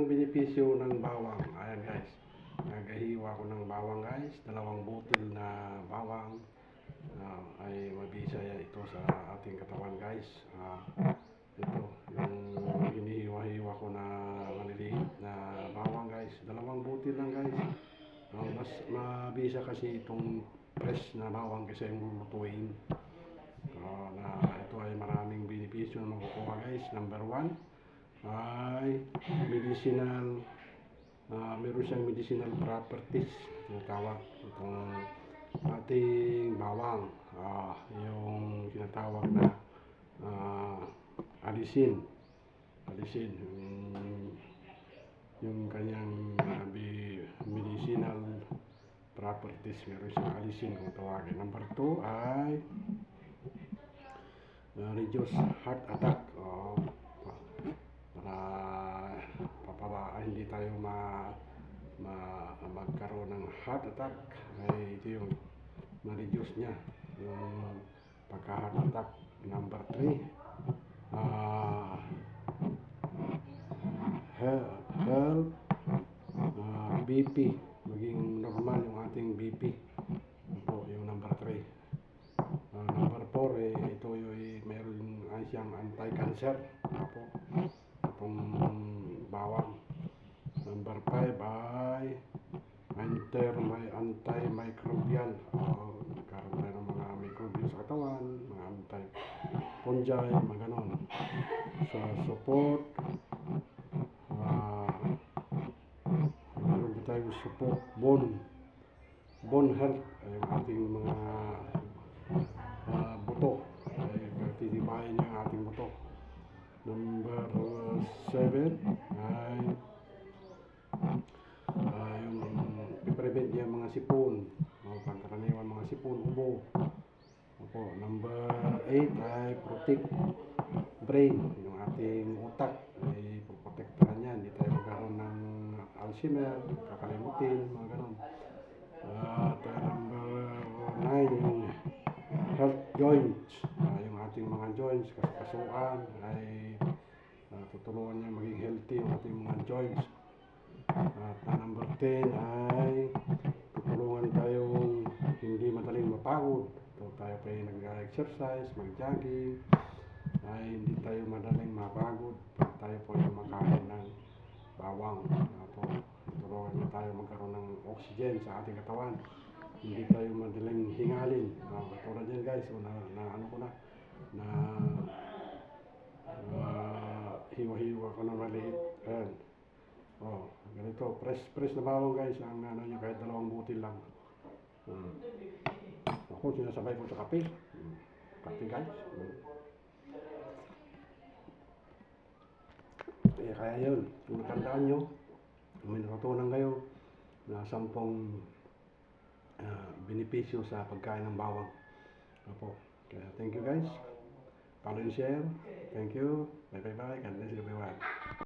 ang benepisyo ng bawang. Ayan guys, nagahiwa ko ng bawang guys, 2 butil na bawang. Ay mabisaya ito sa ating katawan guys. Ito yung hinihiwa-hiwa ko na maliliit na bawang guys, 2 butil lang guys. Mas mabisa kasi itong fresh na bawang kasi yung lulutuin. Na ito ay maraming benepisyo na makukuha guys. Number 1 ay medicinal, meron siyang medicinal properties, tinatawag itong ating bawang, yung tinatawag na alisin, yung kanyang medicinal properties, meron siyang alisin kung tawagin. Number 2 ay reduce heart attack, para hindi tayo magkaroon ng heart attack. Ay ito yung ma-reduce niya yung pagka-heart attack. Number 3, help BP, maging normal yung ating BP. Ito yung number 3. Number 4, ito yung meron siyang anti-cancer. Itong bawang. Number 5 ay antimicrobial. Nagkaroon tayo ng mga microbial sa katawan, mga anti-fungi, mga ganon. So, support, meron ba tayong support bone health, ay yung ating mga buto, ay titibayin niya ang ating buto. Number 7 ay yung i-prevent niya mga sipon, pangkaraniwan mga sipon, ubo. Number 8 ay protect brain, yung ating utak ay protektahan niya, hindi tayo magkaroon ng Alzheimer, kakalimutin, mga ganon. At number 9 yung health joints, yung ating mga joints, kasukasuan, ay tutulungan niya maging healthy yung ating mga joints. At number 10 ay tutulungan tayong hindi madaling mapagod. Ito tayo pa yung nag-exercise, mag-jogging, ay hindi tayo madaling mapagod pag tayo po yung makain ng bawang. Tutulungan niya tayo magkaroon ng oxygen sa ating katawan, hindi tayo madaling hingalin. Katulad yan guys, hiwa-hiwa ko na maliit. Ayan. Ganito, press na bawang guys, ang nyo, kahit 2 butil lang. Ako, sinasabay ko sa kape. Kape guys. Kaya yun, kung natandaan nyo, may natutunan kayo na 10 benepisyo sa pagkain ng bawang. Kaya thank you guys. Follow and share. Thank you. Bye bye bye. God bless everyone.